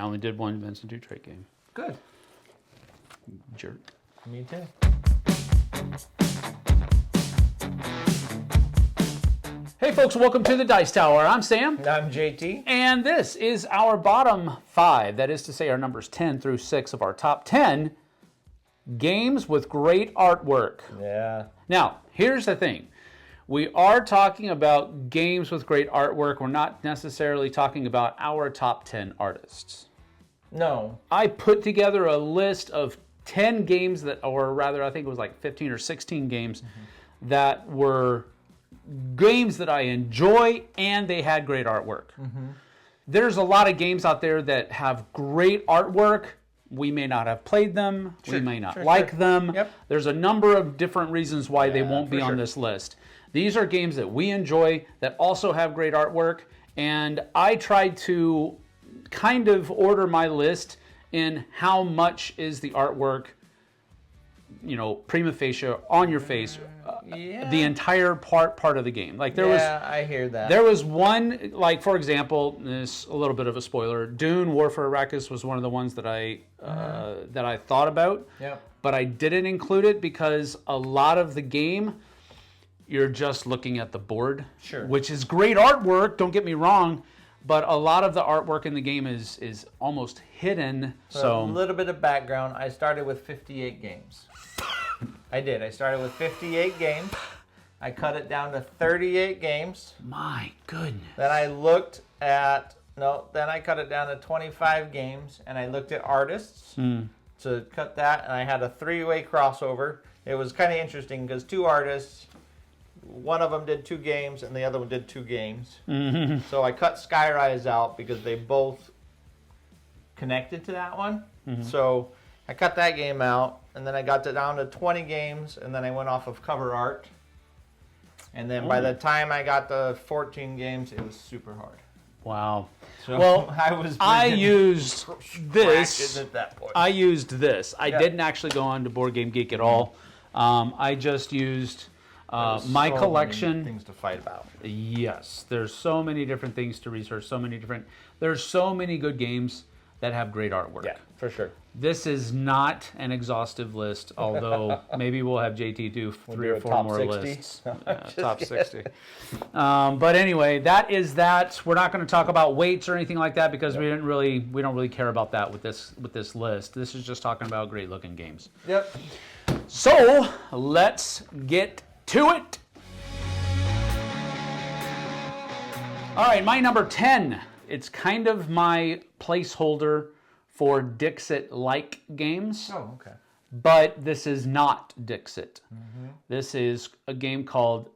only did one Vincent Dutrait game. Good. Jerk. Me too. Hey folks, welcome to the Dice Tower. I'm Sam. And I'm JT. And this is our bottom 5. That is to say our numbers 10 through 6 of our top 10 games with great artwork. Yeah. Now, here's the thing. We are talking about games with great artwork. We're not necessarily talking about our top 10 artists. No. I put together a list of 10 games that, or rather, I think it was like 15 or 16 games that were games that I enjoy and they had great artwork. There's a lot of games out there that have great artwork. We may not have played them. We may not like them. Yep. There's a number of different reasons why they won't be on this list. These are games that we enjoy that also have great artwork. And I tried to kind of order my list in how much is the artwork, you know, prima facie, on your face, the entire part of the game. Like there was, I hear that. There was one, like for example, this a little bit of a spoiler. Dune: War for Arrakis was one of the ones that I thought about, but I didn't include it because a lot of the game, you're just looking at the board, which is great artwork. Don't get me wrong. But a lot of the artwork in the game is almost hidden. So a little bit of background. I started with 58 games. I did. I started with 58 games. I cut it down to 38 games. My goodness. Then I cut it down to 25 games, and I looked at artists to cut that, and I had a 3-way crossover. It was kind of interesting because 2 artists, one of them did 2 games, and the other one did 2 games. So I cut Skyrise out because they both connected to that one. So I cut that game out, and then I got down to 20 games, and then I went off of cover art. And then by the time I got to 14 games, it was super hard. Wow. So well, I used this at that point. I used this. I didn't actually go on to Board Game Geek at all. I just used my collection. Many things to fight about. Yes, there's so many different things to research. There's so many good games that have great artwork. Yeah, for sure. This is not an exhaustive list, although maybe we'll have JT do 3 or 4 more 60? Lists. Top 60. But anyway, that is that. We're not going to talk about weights or anything like that because we don't really care about that with this list. This is just talking about great looking games. Yep. So let's get to it. All right, my number 10. It's kind of my placeholder for Dixit-like games. Oh, okay. But this is not Dixit. This is a game called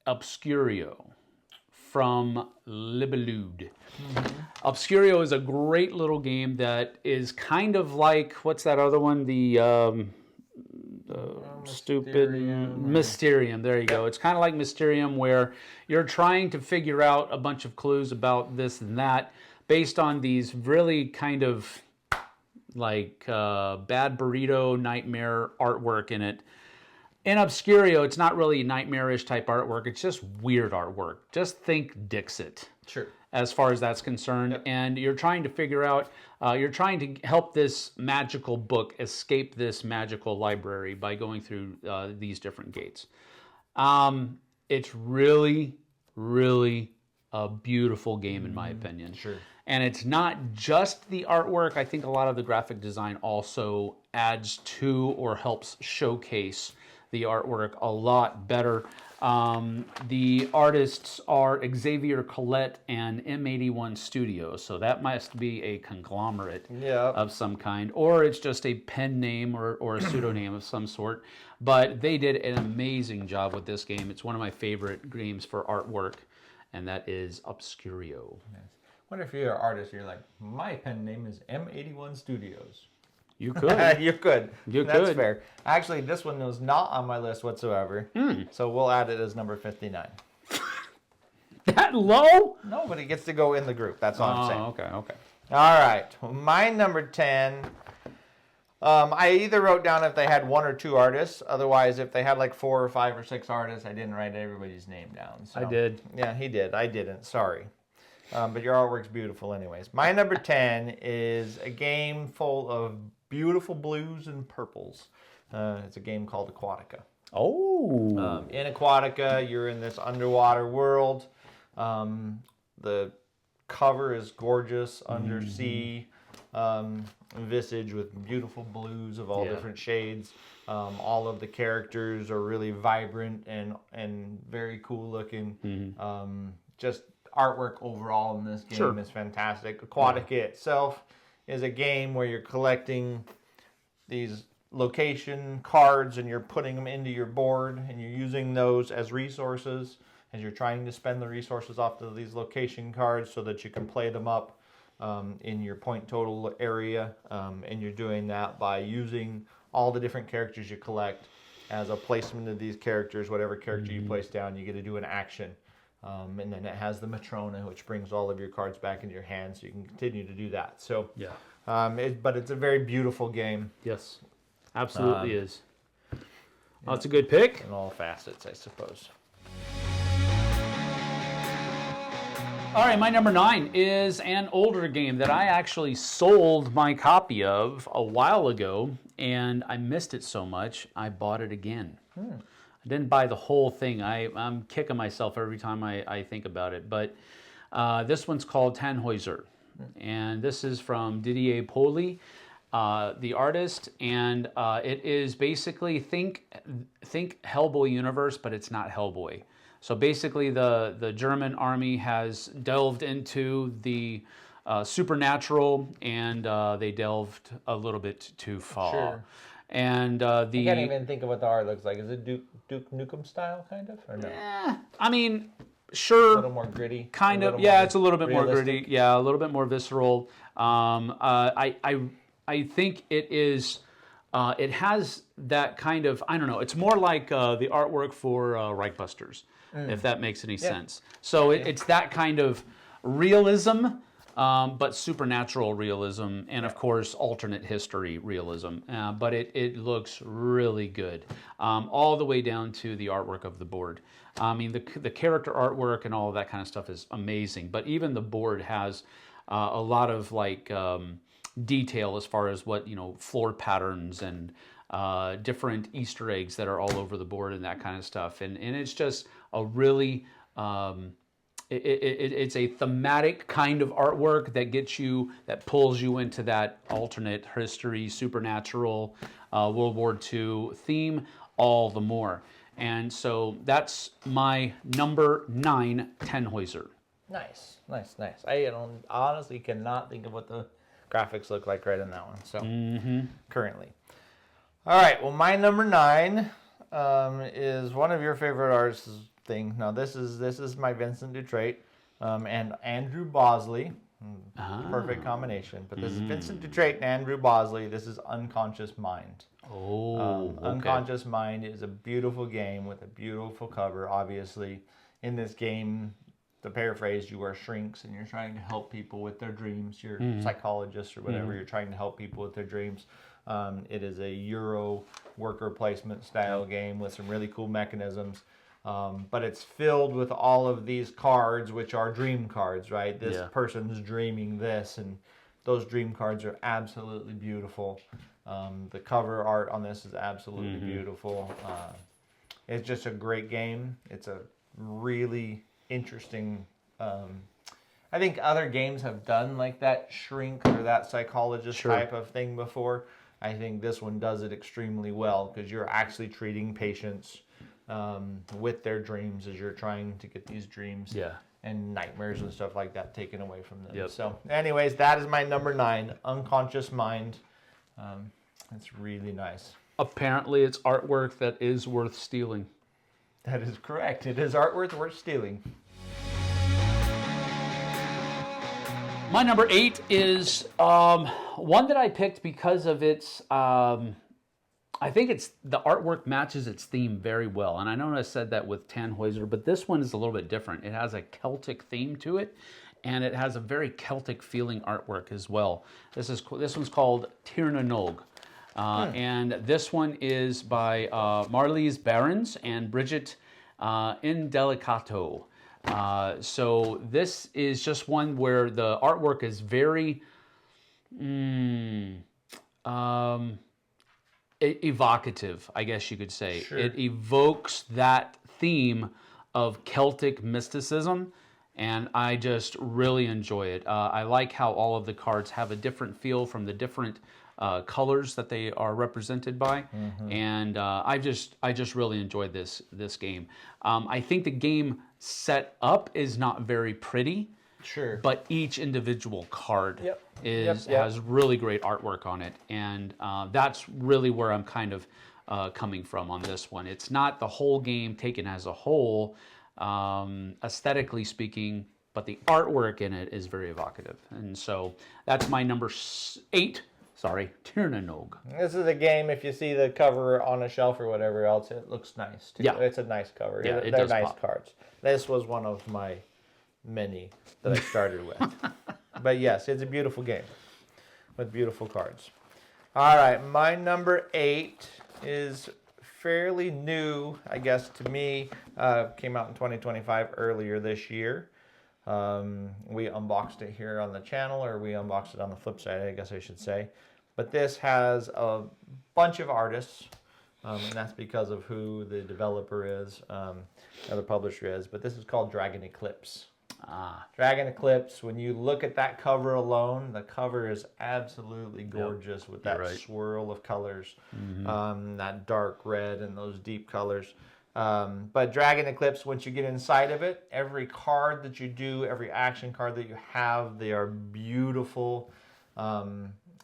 Obscurio from Libellude. Obscurio is a great little game that is kind of like, what's that other one? The stupid Mysterium. There you go. It's kind of like Mysterium where you're trying to figure out a bunch of clues about this and that based on these really kind of like bad burrito nightmare artwork in it. In Obscurio, it's not really nightmarish type artwork. It's just weird artwork. Just think Dixit. Sure. As far as that's concerned. And you're trying to figure out, you're trying to help this magical book escape this magical library by going through these different gates. It's really, really a beautiful game in my opinion. Sure. And it's not just the artwork. I think a lot of the graphic design also adds to or helps showcase the artwork a lot better. The artists are Xavier Collette and M81 Studios, so that must be a conglomerate of some kind, or it's just a pen name or a pseudonym of some sort. But they did an amazing job with this game. It's one of my favorite games for artwork, and that is Obscurio. Nice. Wonder if you're an artist, you're like, my pen name is M81 Studios. You could. You could. That's fair. Actually, this one was not on my list whatsoever. So we'll add it as number 59. That low? No, but it gets to go in the group. That's all I'm saying. Okay. All right. My number 10. I either wrote down if they had 1 or 2 artists. Otherwise, if they had like 4 or 5 or 6 artists, I didn't write everybody's name down. So. I did. Yeah, he did. I didn't. Sorry. But your artwork's beautiful anyways. My number 10 is a game full of beautiful blues and purples. It's a game called Aquatica. Oh. In Aquatica, you're in this underwater world. The cover is gorgeous, undersea, visage with beautiful blues of all different shades. All of the characters are really vibrant and very cool looking. Just artwork overall in this game is fantastic. Aquatica itself is a game where you're collecting these location cards and you're putting them into your board and you're using those as resources as you're trying to spend the resources off of these location cards so that you can play them up in your point total area. And you're doing that by using all the different characters you collect as a placement of these characters. Whatever character you place down, you get to do an action. And then it has the Matrona, which brings all of your cards back into your hand, so you can continue to do that. So, but it's a very beautiful game. Yes, absolutely is. Oh, it's a good pick. In all facets, I suppose. All right, my number 9 is an older game that I actually sold my copy of a while ago, and I missed it so much, I bought it again. I didn't buy the whole thing. I'm kicking myself every time I think about it. But this one's called Tannhäuser. And this is from Didier Poli, the artist. And it is basically, think Hellboy universe, but it's not Hellboy. So basically the German army has delved into the supernatural, and they delved a little bit too far. Sure. And I can't even think of what the art looks like. Is it Duke Nukem style, kind of, or no? I mean, sure. A little more gritty. Kind of, yeah. It's a little bit more gritty. Yeah, a little bit more visceral. I think it is. It has that kind of. I don't know. It's more like the artwork for Reichbusters, if that makes any sense. So it's that kind of realism. But supernatural realism and, of course, alternate history realism. But it looks really good, all the way down to the artwork of the board. I mean, the character artwork and all of that kind of stuff is amazing. But even the board has a lot of like detail as far as what, floor patterns and different Easter eggs that are all over the board and that kind of stuff. And it's just a really... It's a thematic kind of artwork that pulls you into that alternate history, supernatural, World War II theme all the more. And so that's my number 9, Tannhäuser. Nice. I honestly cannot think of what the graphics look like right in that one. So currently. All right. Well, my number 9 is one of your favorite artists. Thing. Now this is my Vincent Dutrait and Andrew Bosley. Perfect combination. But this is Vincent Dutrait and Andrew Bosley. This is Unconscious Mind. Okay. Unconscious Mind is a beautiful game with a beautiful cover. Obviously, in this game, to paraphrase, you are shrinks and you're trying to help people with their dreams. You're psychologists or whatever. You're trying to help people with their dreams. It is a Euro worker placement style game with some really cool mechanisms. But it's filled with all of these cards, which are dream cards, right? This person's dreaming this, and those dream cards are absolutely beautiful. The cover art on this is absolutely beautiful. It's just a great game. It's a really interesting... I think other games have done like that shrink or that psychologist type of thing before. I think this one does it extremely well because you're actually treating patients... with their dreams as you're trying to get these dreams and nightmares and stuff like that taken away from them. So anyways, that is my number 9, Unconscious Mind. It's really nice. Apparently it's artwork that is worth stealing. That is correct. It is artwork worth stealing. My number 8 is one that I picked because of its... I think the artwork matches its theme very well. And I know I said that with Tannhäuser, but this one is a little bit different. It has a Celtic theme to it, and it has a very Celtic feeling artwork as well. This one's called Tirna Nog. And this one is by Marlies Barons and Bridget Indelicato. So this is just one where the artwork is very evocative, I guess you could say. Sure. It evokes that theme of Celtic mysticism, and I just really enjoy it. I like how all of the cards have a different feel from the different colors that they are represented by, and I just really enjoyed this game. I think the game set up is not very pretty. Sure. But each individual card Yep. has really great artwork on it, and that's really where I'm kind of coming from on this one. It's not the whole game taken as a whole, aesthetically speaking, but the artwork in it is very evocative, and so that's my number 8. Sorry, Tirnanog. This is a game, if you see the cover on a shelf or whatever else, it looks nice too. Yeah. It's a nice cover. Yeah, They're it does nice pop. cards. This was one of my many that I started with. But yes, it's a beautiful game with beautiful cards. All right, my number 8 is fairly new, I guess, to me. Came out in 2025, earlier this year. We unboxed it here on the channel, or we unboxed it on the Flipside, I guess I should say. But this has a bunch of artists, and that's because of who the developer is, or the publisher is. But this is called Dragon Eclipse. Dragon Eclipse, when you look at that cover alone, the cover is absolutely gorgeous with that swirl of colors, that dark red and those deep colors. But Dragon Eclipse, once you get inside of it, every card that you do, every action card that you have, they are beautiful,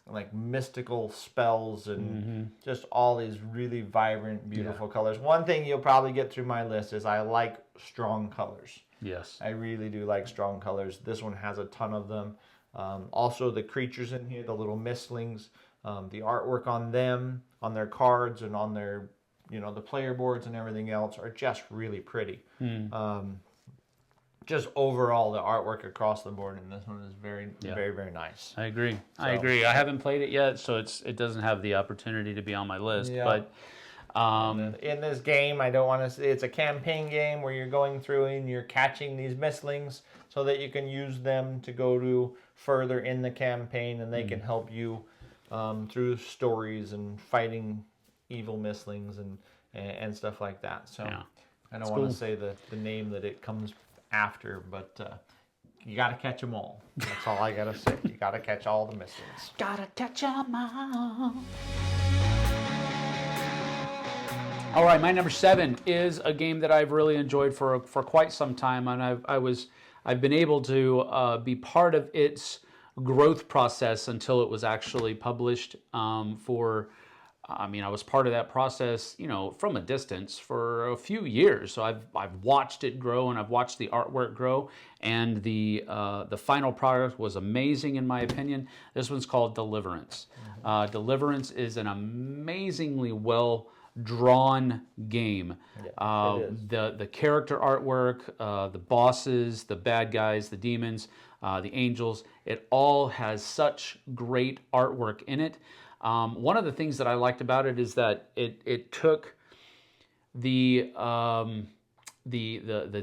like mystical spells and just all these really vibrant, beautiful colors. One thing you'll probably get through my list is I like strong colors. Yes. I really do like strong colors. This one has a ton of them. Also, the creatures in here, the little mistlings, the artwork on them, on their cards and on their, the player boards and everything else are just really pretty. Just overall, the artwork across the board in this one is very, very nice. I agree. I agree. I haven't played it yet, so it doesn't have the opportunity to be on my list. Yeah. But in this game, I don't want to say it's a campaign game where you're going through and you're catching these mistlings so that you can use them to go to further in the campaign, and they can help you through stories and fighting evil mistlings and stuff like that. So I don't want to say the name that it comes after, but you got to catch them all. That's all I got to say. You got to catch all the mistlings. Gotta catch 'em all. All right, my number 7 is a game that I've really enjoyed for quite some time, and I've been able to be part of its growth process until it was actually published. I was part of that process, from a distance for a few years. So I've watched it grow, and I've watched the artwork grow, and the final product was amazing in my opinion. This one's called Deliverance. Deliverance is an amazingly well drawn game. Yeah, it is. The character artwork, the bosses, the bad guys, the demons, the angels, it all has such great artwork in it. One of the things that I liked about it is that it took the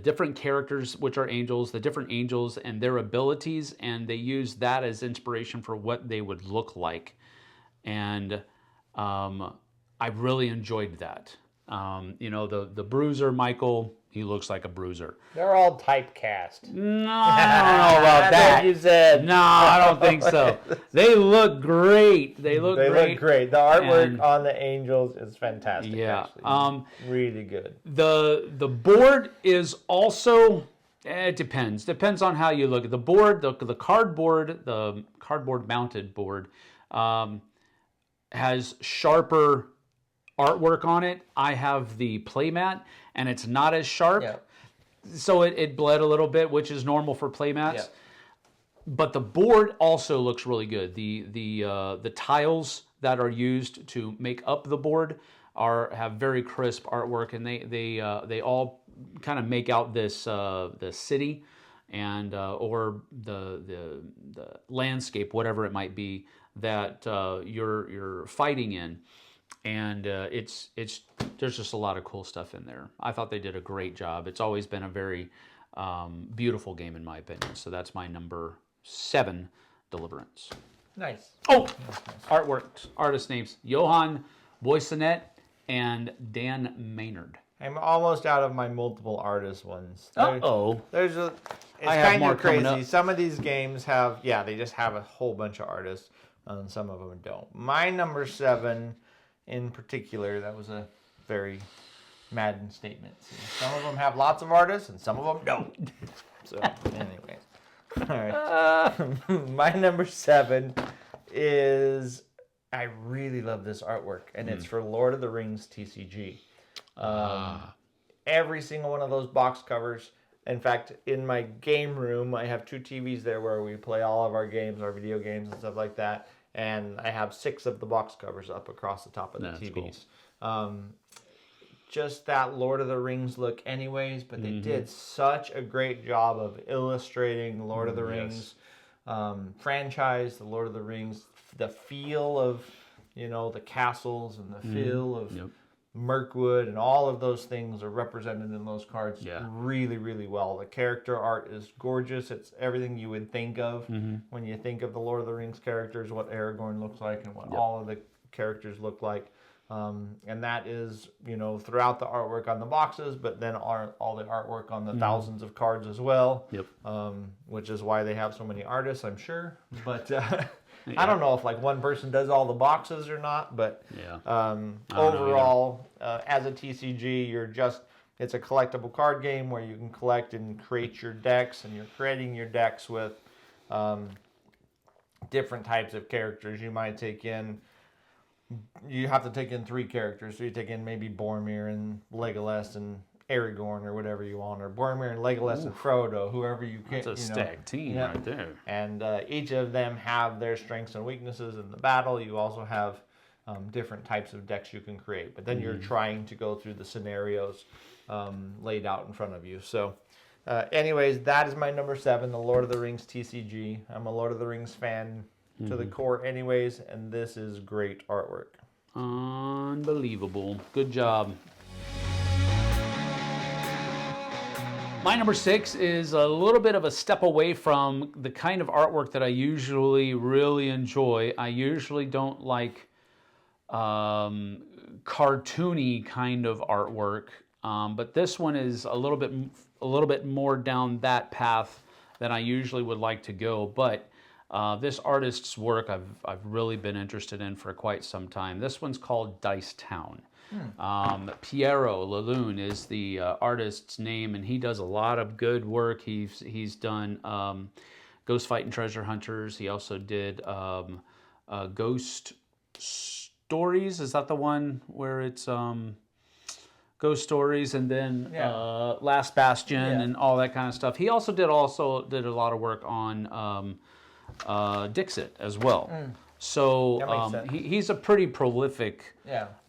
different characters, which are angels, the different angels and their abilities, and they used that as inspiration for what they would look like. And I really enjoyed that. The bruiser, Michael, he looks like a bruiser. They're all typecast. No, I don't know about that. You said. No, I don't think so. They look great. They look great. The artwork on the angels is fantastic. Yeah. Actually. Really good. The board is also, it depends. Depends on how you look at the board. The cardboard mounted board has sharper artwork on it. I have the playmat, and it's not as sharp. Yeah. So it bled a little bit, which is normal for playmats. Yeah. But the board also looks really good. The tiles that are used to make up the board have very crisp artwork, and they all kind of make out this the city and or the landscape, whatever it might be that you're fighting in. And there's just a lot of cool stuff in there. I thought they did a great job. It's always been a very Beautiful game in my opinion. So that's my number 7, Deliverance. Nice. Oh, artwork, artist names: Johan Boysonet and Dan Maynard. I'm almost out of my multiple artist ones. It's Kind of crazy. Some of these games have, they just have a whole bunch of artists, and some of them don't. My number 7, in particular, that was a very Madden statement. See, some of them have lots of artists, and some of them don't. So, anyways, all right. My number 7 is, I really love this artwork, and it's for Lord of the Rings TCG. Every single one of those box covers. In fact, in my game room, I have 2 TVs there where we play all of our games, our video games and stuff like that. And I have 6 of the box covers up across the top of the TVs. Cool. Just that Lord of the Rings look anyways, but they did such a great job of illustrating the Lord of the Rings franchise, the Lord of the Rings, the feel of, the castles and the feel of Mirkwood, and all of those things are represented in those cards really, really well. The character art is gorgeous. It's everything you would think of when you think of the Lord of the Rings characters, what Aragorn looks like and what all of the characters look like. And that is, throughout the artwork on the boxes, but then all the artwork on the thousands of cards as well. Which is why they have so many artists, I'm sure. But I don't know if one person does all the boxes or not, but overall, as a TCG, it's a collectible card game where you can collect and create your decks, and you're creating your decks with different types of characters. You have to take in 3 characters, so you take in maybe Boromir and Legolas and Aragorn or whatever you want, or Boromir and Legolas and Frodo, whoever you can. That's a stacked team right there. And each of them have their strengths and weaknesses in the battle. You also have different types of decks you can create, but then you're trying to go through the scenarios laid out in front of you. So anyways, that is my number 7, the Lord of the Rings TCG. I'm a Lord of the Rings fan to the core anyways, and this is great artwork. Unbelievable. Good job. My number 6 is a little bit of a step away from the kind of artwork that I usually really enjoy. I usually don't like cartoony kind of artwork, but this one is a little bit more down that path than I usually would like to go. But this artist's work I've really been interested in for quite some time. This one's called Dice Town. Piero Lalune is the artist's name, and he does a lot of good work. He's done Ghost Fight and Treasure Hunters. He also did Ghost Stories. Is that the one where it's Ghost Stories, and then Last Bastion and all that kind of stuff. He also did a lot of work on Dixit as well. So he's a pretty prolific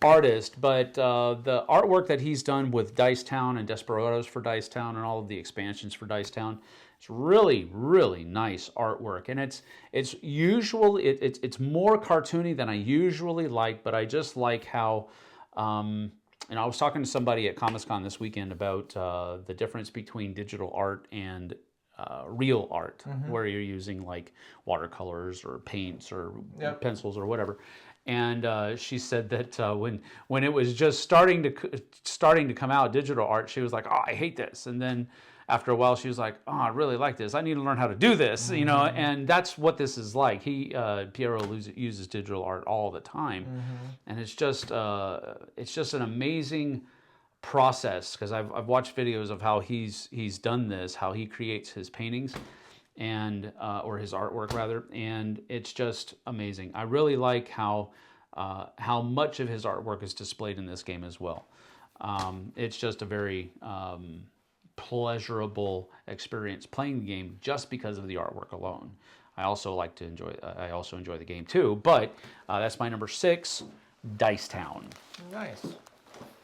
artist, but the artwork that he's done with Dice Town and Desperados for Dice Town and all of the expansions for Dice Town, it's really, really nice artwork. And it's more cartoony than I usually like, but I just like how, I was talking to somebody at Comic-Con this weekend about the difference between digital art and real art, where you're using like watercolors or paints or pencils or whatever. And she said that when it was just starting to come out, digital art, she was like, "Oh, I hate this." And then after a while, she was like, "Oh, I really like this. I need to learn how to do this." And that's what this is like. Piero uses digital art all the time, and it's just an amazing process, because I've watched videos of how he's done this, how he creates his paintings and or his artwork rather, and it's just amazing. I really like how much of his artwork is displayed in this game as well. It's just a very pleasurable experience playing the game just because of the artwork alone. I also enjoy the game too, but that's my number 6, Dice Town. Nice.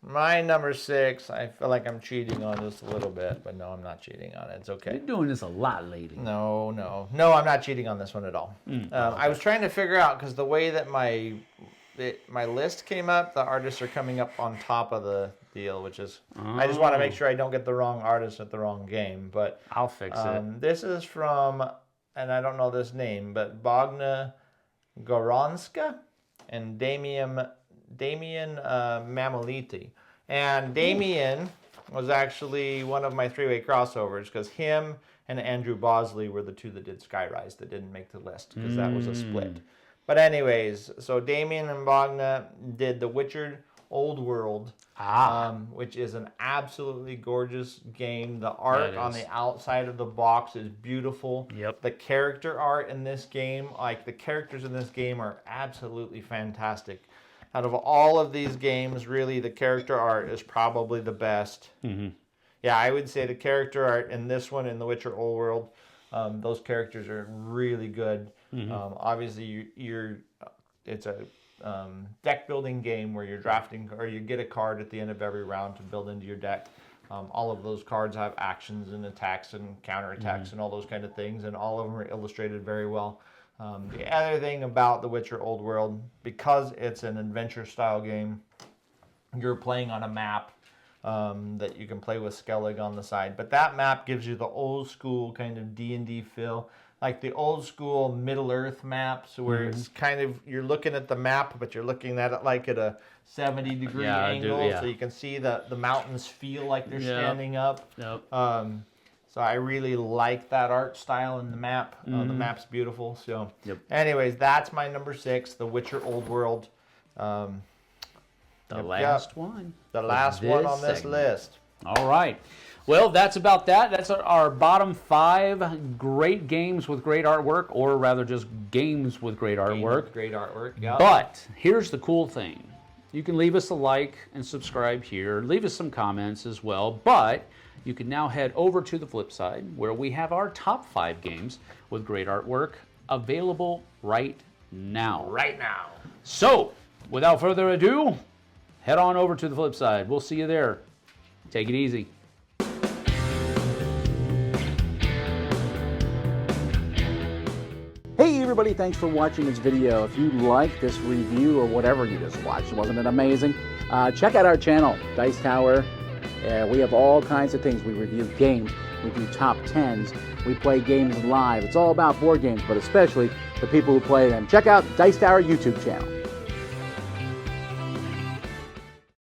My number 6, I feel like I'm cheating on this a little bit, but no, I'm not cheating on it. It's okay. You're doing this a lot lately. No, I'm not cheating on this one at all. I was trying to figure out, because the way that my list came up, the artists are coming up on top of deal, which is I just want to make sure I don't get the wrong artist at the wrong game. But I'll fix it. This is from, and I don't know this name, but Bogna Goronska and Damian Mamaliti. And Damian was actually one of my three-way crossovers because him and Andrew Bosley were the two that did Skyrise that didn't make the list because that was a split. But anyways, so Damian and Bogna did The Witcher Old World, which is an absolutely gorgeous game. The art on the outside of the box is beautiful. Yep. The character art in this game, like the characters in this game are absolutely fantastic. Out of all of these games, really, the character art is probably the best. Yeah, I would say the character art in this one, in The Witcher Old World, those characters are really good. Obviously, it's a deck building game where you're drafting, or you get a card at the end of every round to build into your deck. All of those cards have actions and attacks and counterattacks and all those kind of things, and all of them are illustrated very well. The other thing about The Witcher Old World, because it's an adventure style game, you're playing on a map that you can play with Skellig on the side. But that map gives you the old school kind of D&D feel, like the old school Middle Earth maps where it's kind of, you're looking at the map, but you're looking at it like at a 70-degree angle, so you can see the mountains feel like they're standing up. So I really like that art style in the map. The map's beautiful. So anyways, that's my number 6, The Witcher Old World. The last one. The last one on this list. All right. Well, that's about that. That's our bottom 5 great games with great artwork, or rather just games with great artwork. Great artwork, yeah. But here's the cool thing. You can leave us a like and subscribe here. Leave us some comments as well. But you can now head over to the Flipside, where we have our top 5 games with great artwork available right now. Right now. So, without further ado, head on over to the Flipside. We'll see you there. Take it easy. Hey everybody, thanks for watching this video. If you like this review or whatever you just watched, wasn't it amazing? Check out our channel, Dice Tower. We have all kinds of things. We review games, we do top 10s, we play games live. It's all about board games, but especially the people who play them. Check out Dice Tower YouTube channel.